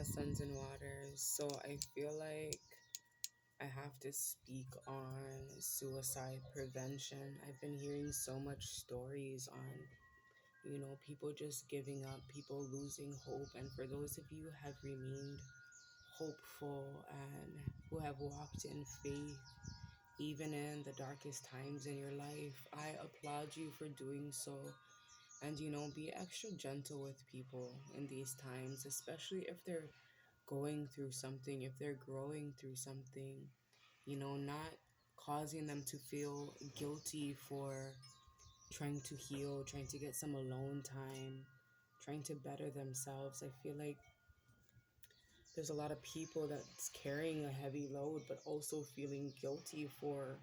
Suns and Waters. So I feel like I have to speak on suicide prevention. I've been hearing so much stories on, people just giving up, people losing hope. And for those of you who have remained hopeful and who have walked in faith, even in the darkest times in your life, I applaud you for doing so. And, be extra gentle with people in these times, especially if they're going through something, if they're growing through something, not causing them to feel guilty for trying to heal, trying to get some alone time, trying to better themselves. I feel like there's a lot of people that's carrying a heavy load, but also feeling guilty for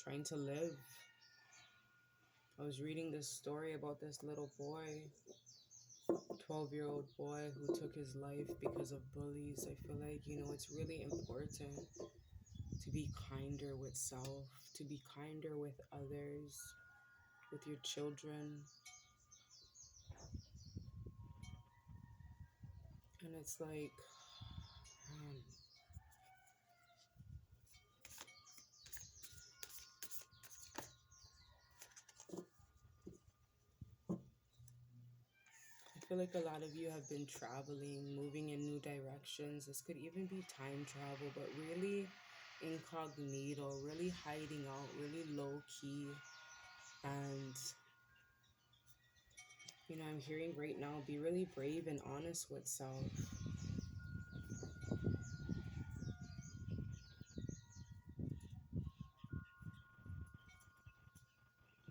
trying to live. I was reading this story about this little boy, 12-year-old boy who took his life because of bullies. I feel like, it's really important to be kinder with self, to be kinder with others, with your children. And it's like, man, I feel like a lot of you have been traveling, moving in new directions. This could even be time travel, but really incognito, really hiding out, really low key. And, I'm hearing right now, be really brave and honest with self.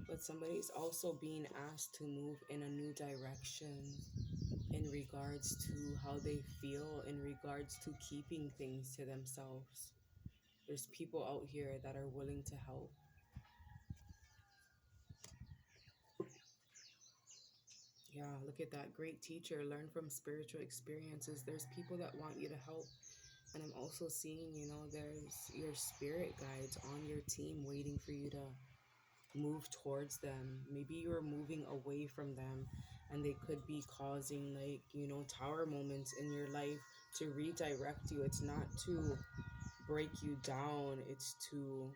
But somebody's also being asked to move in a new direction in regards to how they feel, in regards to keeping things to themselves. There's people out here that are willing to help. Yeah, look at that. Great teacher. Learn from spiritual experiences. There's people that want you to help. And I'm also seeing, there's your spirit guides on your team waiting for you to move towards them. Maybe you're moving away from them and they could be causing tower moments in your life to redirect you. It's not to break you down, it's to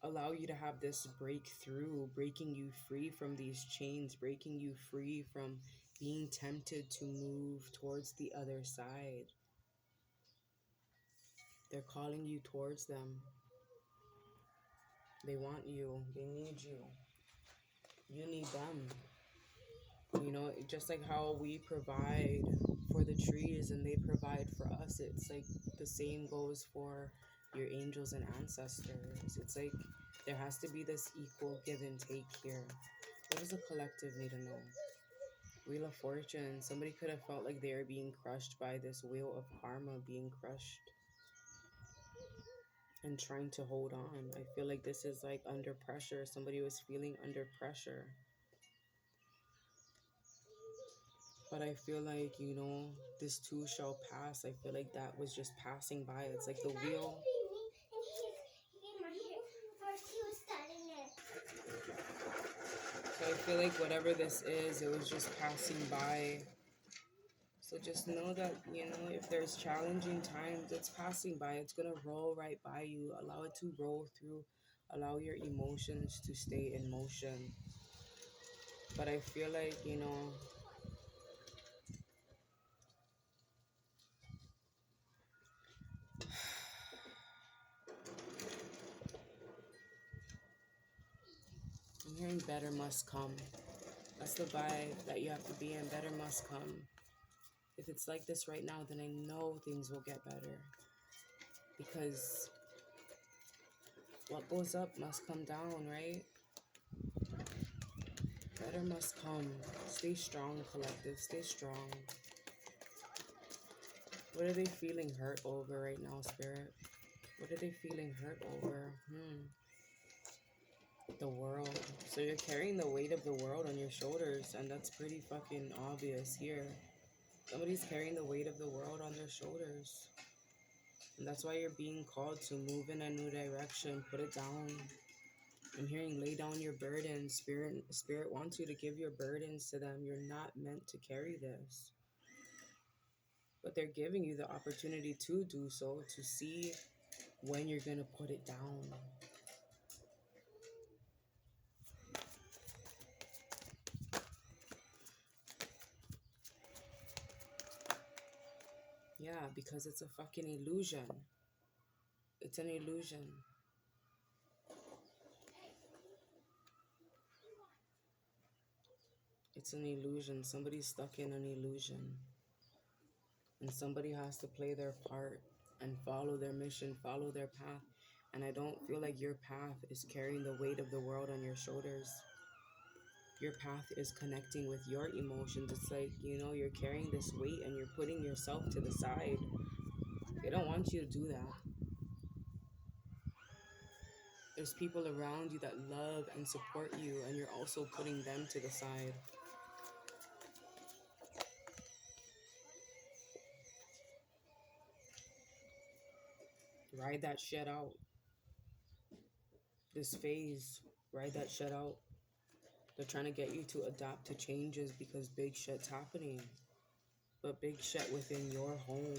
allow you to have this breakthrough, breaking you free from these chains, breaking you free from being tempted to move towards the other side. They're calling you towards them. They want you. They need you. You need them. Just like how we provide for the trees and they provide for us, it's like the same goes for your angels and ancestors. It's like there has to be this equal give and take here. What does the collective need to know? Wheel of Fortune. Somebody could have felt like they were being crushed by this wheel of karma, being crushed and trying to hold on. I feel like this is like under pressure. Somebody was feeling under pressure. But I feel like, this too shall pass. I feel like that was just passing by. It's like the wheel. So I feel like whatever this is, it was just passing by. So just know that, if there's challenging times, it's passing by. It's going to roll right by you. Allow it to roll through. Allow your emotions to stay in motion. But I feel like, I'm hearing better must come. That's the vibe that you have to be in. Better must come. If it's like this right now, then I know things will get better. Because what goes up must come down, right? Better must come. Stay strong, collective. Stay strong. What are they feeling hurt over right now, Spirit? What are they feeling hurt over? The world. So you're carrying the weight of the world on your shoulders, and that's pretty fucking obvious here. Somebody's carrying the weight of the world on their shoulders. And that's why you're being called to move in a new direction. Put it down. I'm hearing lay down your burdens. Spirit wants you to give your burdens to them. You're not meant to carry this. But they're giving you the opportunity to do so, to see when you're going to put it down. Yeah, because it's a fucking illusion. It's an illusion. It's an illusion. Somebody's stuck in an illusion. And somebody has to play their part and follow their mission, follow their path. And I don't feel like your path is carrying the weight of the world on your shoulders. Your path is connecting with your emotions. It's like, you're carrying this weight and you're putting yourself to the side. They don't want you to do that. There's people around you that love and support you, and you're also putting them to the side. Ride that shit out. This phase, ride that shit out. They're trying to get you to adapt to changes because big shit's happening. But big shit within your home.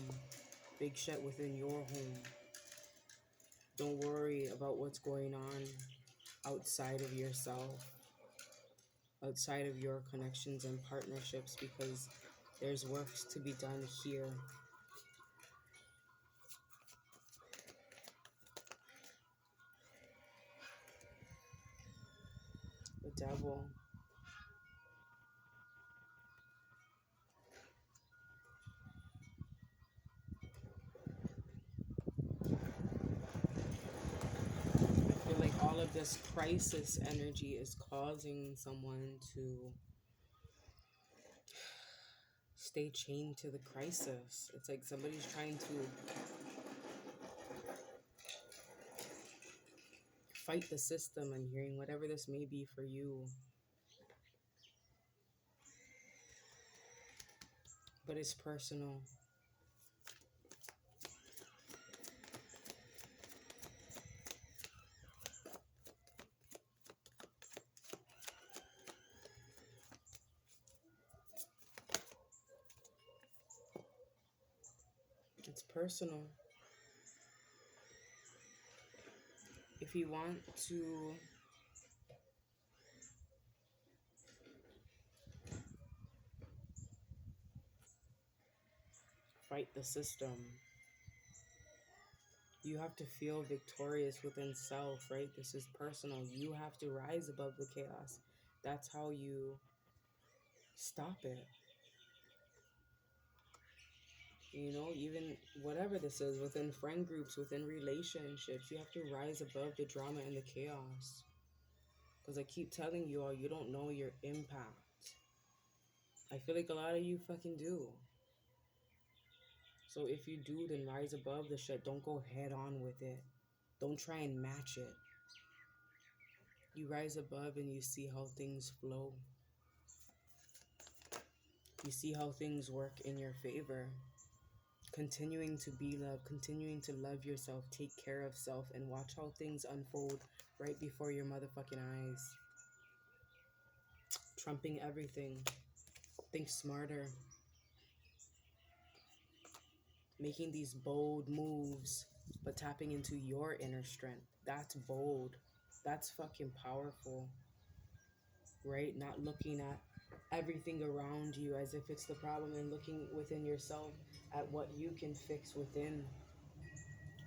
Big shit within your home. Don't worry about what's going on outside of yourself, outside of your connections and partnerships, because there's work to be done here. The devil. I feel like all of this crisis energy is causing someone to stay chained to the crisis. It's like somebody's trying to fight the system. I'm hearing whatever this may be for you. But it's personal. It's personal. If you want to fight the system, you have to feel victorious within self, right? This is personal. You have to rise above the chaos. That's how you stop it. Even whatever this is, within friend groups, within relationships, you have to rise above the drama and the chaos. Because I keep telling you all, you don't know your impact. I feel like a lot of you fucking do. So if you do, then rise above the shit. Don't go head on with it. Don't try and match it. You rise above and you see how things flow. You see how things work in your favor. Continuing to be loved, continuing to love yourself, take care of self, and watch how things unfold right before your motherfucking eyes. Trumping everything. Think smarter. Making these bold moves, but tapping into your inner strength. That's bold. That's fucking powerful. Right? Not looking at everything around you as if it's the problem, and looking within yourself at what you can fix within,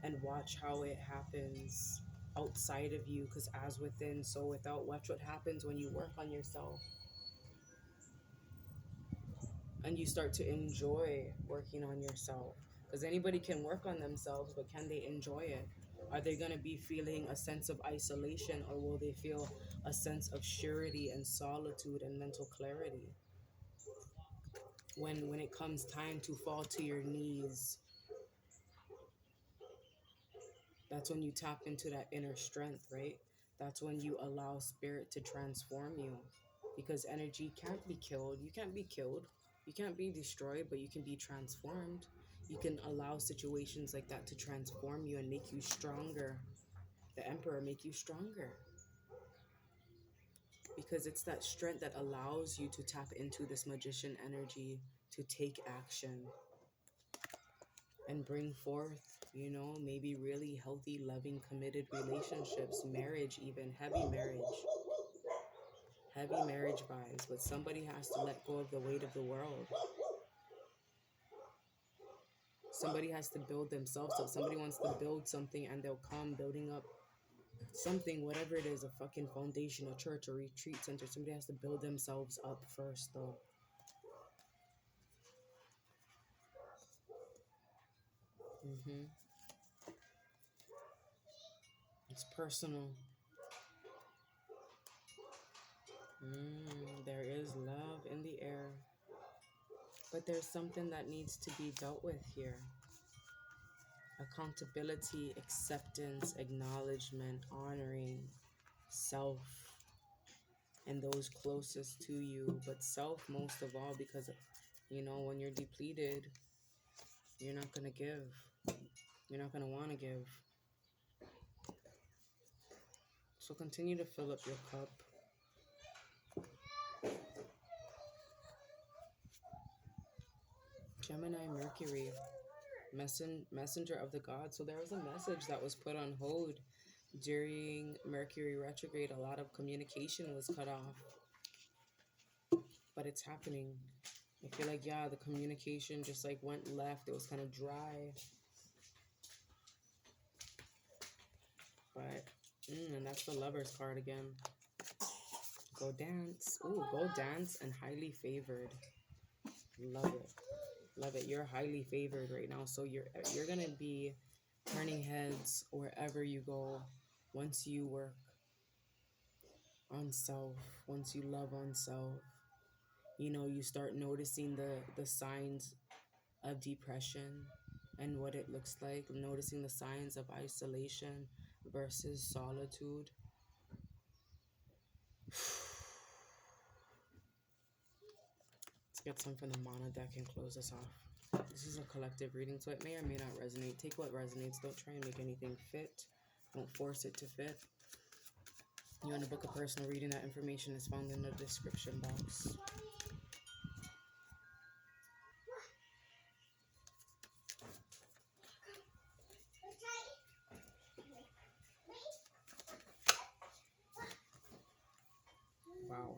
and watch how it happens outside of you, because as within, so without. Watch what happens when you work on yourself and you start to enjoy working on yourself. Because anybody can work on themselves, but can they enjoy it? Are they going to be feeling a sense of isolation, or will they feel a sense of surety and solitude and mental clarity? When it comes time to fall to your knees, that's when you tap into that inner strength, right? That's when you allow spirit to transform you. Because energy can't be killed. You can't be killed. You can't be destroyed, but you can be transformed. You can allow situations like that to transform you and make you stronger. The emperor make you stronger. because it's that strength that allows you to tap into this magician energy, to take action and bring forth, maybe really healthy, loving, committed relationships, marriage, even heavy marriage vibes. But somebody has to let go of the weight of the world. Somebody has to build themselves up. Somebody wants to build something, and they'll come building up something, whatever it is, a fucking foundation, a church, a retreat center. Somebody has to build themselves up first, though. hmm It's personal. There is love in the air. But there's something that needs to be dealt with here. Accountability, acceptance, acknowledgement, honoring self and those closest to you. But self most of all, because, when you're depleted, you're not going to give. You're not going to want to give. So continue to fill up your cup. Gemini, Mercury, messenger of the gods. So there was a message that was put on hold during Mercury retrograde. A lot of communication was cut off, but it's happening. I feel like, yeah, the communication just like went left. It was kind of dry. But, and that's the Lover's card again. Go dance. Ooh, go dance and highly favored. Love it. Love it. You're highly favored right now. So you're going to be turning heads wherever you go once you work on self, once you love on self. You start noticing the signs of depression and what it looks like, noticing the signs of isolation versus solitude. Let's get some from the Mana deck and close this off. This is a collective reading, so it may or may not resonate. Take what resonates. Don't try and make anything fit. Don't force it to fit. You want to book a personal reading, that information is found in the description box. Wow.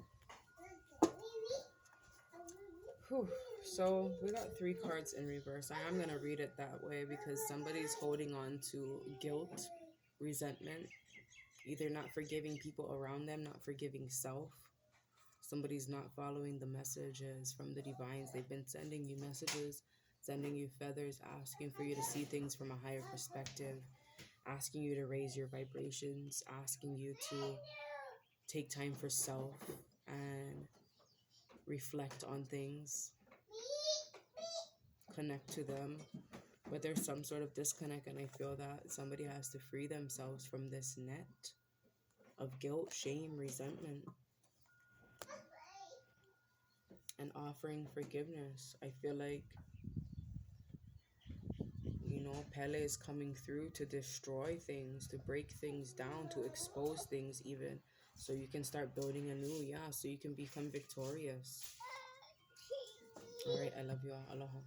Whew. So we got 3 cards in reverse. I am going to read it that way because somebody's holding on to guilt, resentment, either not forgiving people around them, not forgiving self. Somebody's not following the messages from the divines. They've been sending you messages, sending you feathers, asking for you to see things from a higher perspective, asking you to raise your vibrations, asking you to take time for self and reflect on things, connect to them. But there's some sort of disconnect, and I feel that somebody has to free themselves from this net of guilt, shame, resentment, and offering forgiveness. I feel like, Pele is coming through to destroy things, to break things down, to expose things even, so you can start building anew, so you can become victorious. All right, I love you all. Aloha.